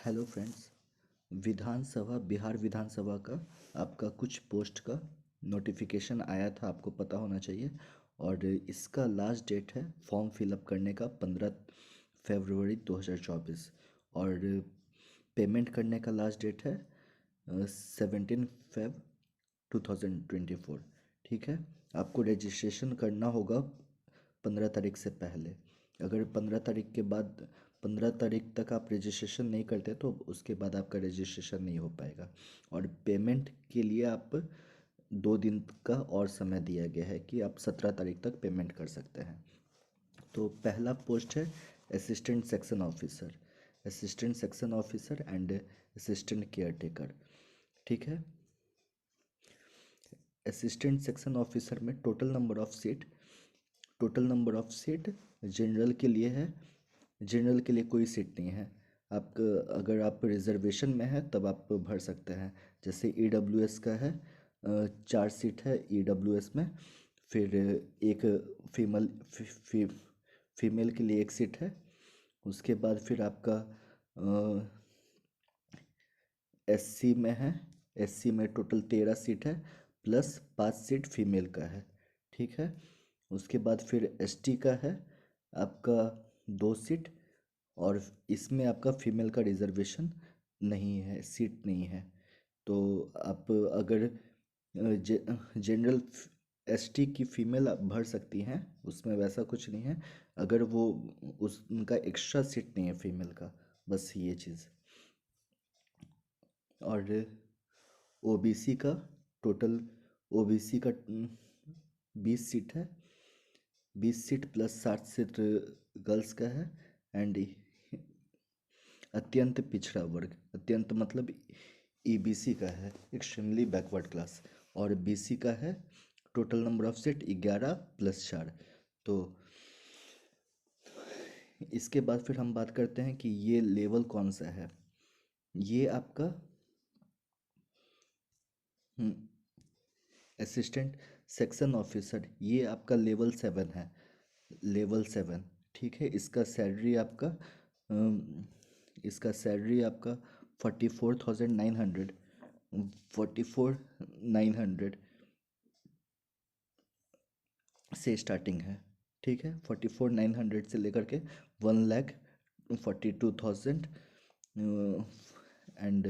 Hello friends. विधानसभा बिहार विधानसभा का आपका कुछ पोस्ट का नोटिफिकेशन आया था, आपको पता होना चाहिए। और इसका लास्ट डेट है फॉर्म फिलअप करने का 15 फरवरी 2024। और पेमेंट करने का लास्ट डेट है 17 फेब 2024। ठीक है, आपको रजिस्ट्रेशन करना होगा 15 तारीख से पहले। अगर 15 तारीख के बाद 15 तारीख तक आप रजिस्ट्रेशन नहीं करते तो उसके बाद आपका रजिस्ट्रेशन नहीं हो पाएगा। और पेमेंट के लिए आप 2 दिन का और समय दिया गया है कि आप 17 तारीख तक पेमेंट कर सकते हैं। तो पहला पोस्ट है assistant section officer, assistant section officer and assistant care taker. ठीक है, असिस्टेंट सेक्शन ऑफिसर में total number of seat general के लिए है। जनरल के लिए कोई सीट नहीं है। आप अगर आप रिजर्वेशन में है तब आप भर सकते हैं। जैसे ईडब्ल्यूएस का है, 4 सीट है ईडब्ल्यूएस में। फिर एक फीमेल फीमेल के लिए एक सीट है। उसके बाद फिर आपका एससी में है। एससी में टोटल 13 सीट है, प्लस 5 सीट फीमेल का है। ठीक है, उसके बाद फिर एसटी का है आपका 2 सीट। और इसमें आपका फीमेल का रिजर्वेशन नहीं है, सीट नहीं है। तो आप अगर जनरल एसटी की फीमेल आप भर सकती हैं, उसमें वैसा कुछ नहीं है। अगर वो उस उनका एक्स्ट्रा सीट नहीं है फीमेल का, बस ये चीज़। और ओबीसी का टोटल ओबीसी का 20 सीट है। 20 सीट प्लस 60 सीट गर्ल्स का है। एंड अत्यंत पिछड़ा वर्ग, अत्यंत मतलब ईबीसी का है, एक्सट्रीमली बैकवर्ड क्लास। और बीसी का है total number of seat 11 plus 4। तो इसके बाद फिर हम बात करते हैं कि ये लेवल कौन सा है। ये आपका असिस्टेंट सेक्शन ऑफिसर, ये आपका लेवल 7 है, लेवल 7। ठीक है, इसका सैलरी आपका 44,900, 44,900 से स्टार्टिंग है। ठीक है, 44,900 से लेकर के 1,42,000। एंड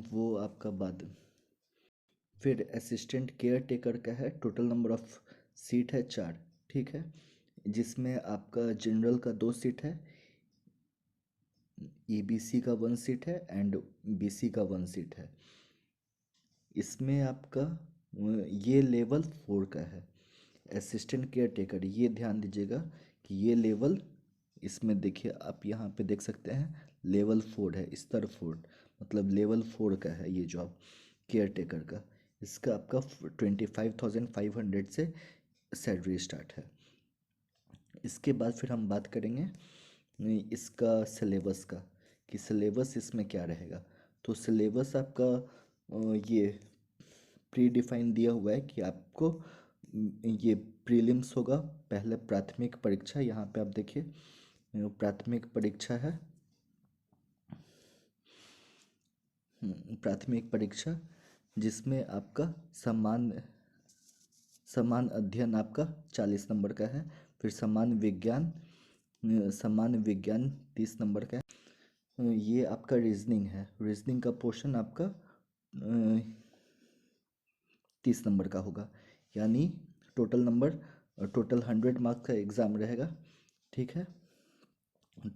वो आपका बाद फिर असिस्टेंट केयर टेकर का है। टोटल नंबर ऑफ सीट है 4। ठीक है, जिसमें आपका जनरल का 2 सीट है, ईबीसी का 1 सीट है एंड बीसी का 1 सीट है। इसमें आपका ये लेवल 4 का है असिस्टेंट केयर टेकर। ये ध्यान दीजिएगा कि ये लेवल, इसमें देखिए आप यहाँ पे देख सकते हैं लेवल 4 है, स्तर 4, मतलब लेवल 4 का है ये जॉब केयर टेकर का। इसका आपका 25,500 से सैलरी स्टार्ट है। इसके बाद फिर हम बात करेंगे इसका सिलेबस का, कि सिलेबस इसमें क्या रहेगा। तो सिलेबस आपका ये प्री डिफाइन दिया हुआ है कि आपको ये प्रीलिम्स होगा, पहले प्राथमिक परीक्षा। यहाँ पे आप देखिए प्राथमिक परीक्षा है। प्राथमिक परीक्षा जिसमें आपका समान अध्ययन आपका 40 नंबर का है। फिर समान विज्ञान 30 नंबर का है। ये आपका रीजनिंग है, रीजनिंग का पोर्शन आपका 30 नंबर का होगा। यानी टोटल 100 मार्क्स का एग्ज़ाम रहेगा। ठीक है,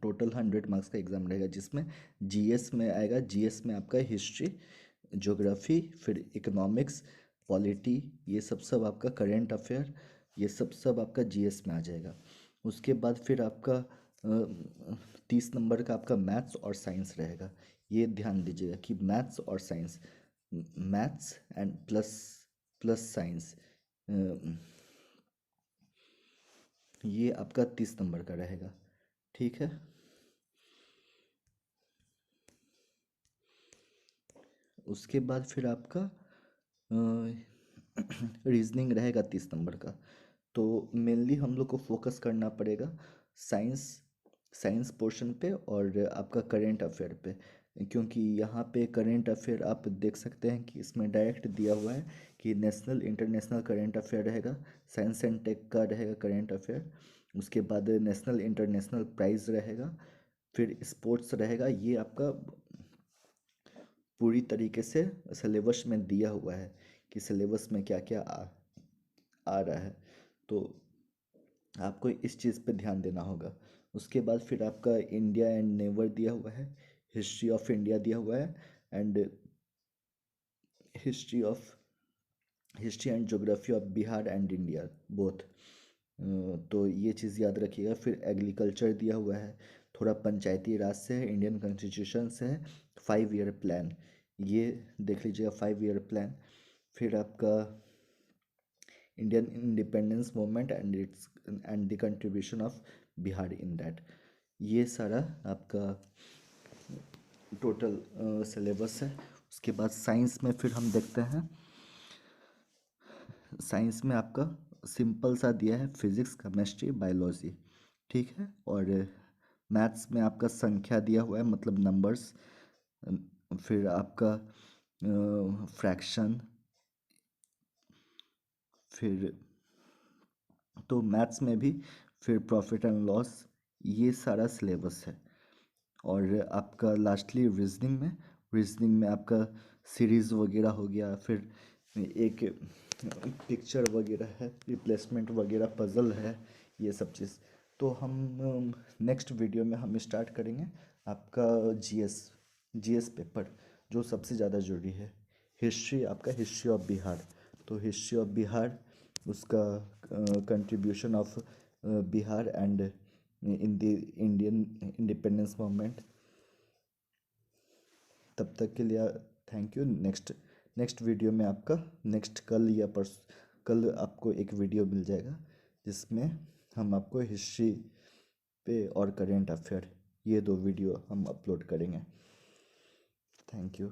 टोटल 100 मार्क्स का एग्ज़ाम रहेगा, जिसमें जीएस में आएगा। जीएस में आपका हिस्ट्री, ज्योग्राफी, फिर इकोनॉमिक्स, पॉलिटी, ये सब आपका करेंट अफेयर, ये सब आपका जीएस में आ जाएगा। उसके बाद फिर आपका 30 नंबर का आपका मैथ्स और साइंस रहेगा। ये ध्यान दीजिएगा कि मैथ्स और science, maths and plus plus science, ये आपका 30 नंबर का रहेगा। ठीक है, उसके बाद फिर आपका रीजनिंग रहेगा 30 नंबर का। तो मेनली हम लोग को फोकस करना पड़ेगा साइंस साइंस पोर्शन पे और आपका करेंट अफेयर पे, क्योंकि यहाँ पे करेंट अफेयर आप देख सकते हैं कि इसमें डायरेक्ट दिया हुआ है कि नेशनल इंटरनेशनल करेंट अफेयर रहेगा, साइंस एंड टेक का रहेगा करेंट अफेयर, उसके बाद नेशनल इंटरनेशनल प्राइज रहेगा, फिर स्पोर्ट्स रहेगा। ये आपका पूरी तरीके से सिलेबस में दिया हुआ है कि सिलेबस में क्या क्या आ रहा है, तो आपको इस चीज़ पे ध्यान देना होगा। उसके बाद फिर आपका इंडिया एंड नेवर दिया हुआ है, हिस्ट्री ऑफ इंडिया दिया हुआ है, and history of history and geography of Bihar and India both. तो ये चीज़ याद रखिएगा। फिर एग्रीकल्चर दिया हुआ है, थोड़ा पंचायती राज से है, इंडियन कॉन्स्टिट्यूशन से है, 5 ईयर प्लान, ये देख लीजिएगा 5 ईयर प्लान। फिर आपका Indian independence movement and the contribution of Bihar in that, ये सारा आपका टोटल सिलेबस है। उसके बाद साइंस में फिर हम देखते हैं, साइंस में आपका सिंपल सा दिया है फिजिक्स केमिस्ट्री बायोलॉजी, ठीक है। और मैथ्स में आपका संख्या दिया हुआ है, मतलब नंबर्स। फिर आपका फ्रैक्शन, फिर तो मैथ्स में भी फिर प्रॉफिट एंड लॉस, ये सारा सिलेबस है। और आपका लास्टली रीजनिंग में आपका सीरीज़ वगैरह हो गया, फिर एक पिक्चर वगैरह है, रिप्लेसमेंट वगैरह, पज़ल है, ये सब चीज़। तो हम नेक्स्ट वीडियो में हम स्टार्ट करेंगे आपका जीएस पेपर, जो सबसे ज़्यादा जरूरी है। हिस्ट्री, आपका हिस्ट्री ऑफ बिहार, तो हिस्ट्री ऑफ बिहार, उसका contribution of Bihar and in the Indian independence movement. तब तक के लिए थैंक यू। नेक्स्ट वीडियो में आपका कल आपको एक वीडियो मिल जाएगा, जिसमें हम आपको हिस्ट्री पे और करेंट अफेयर, ये 2 वीडियो हम अपलोड करेंगे। Thank you.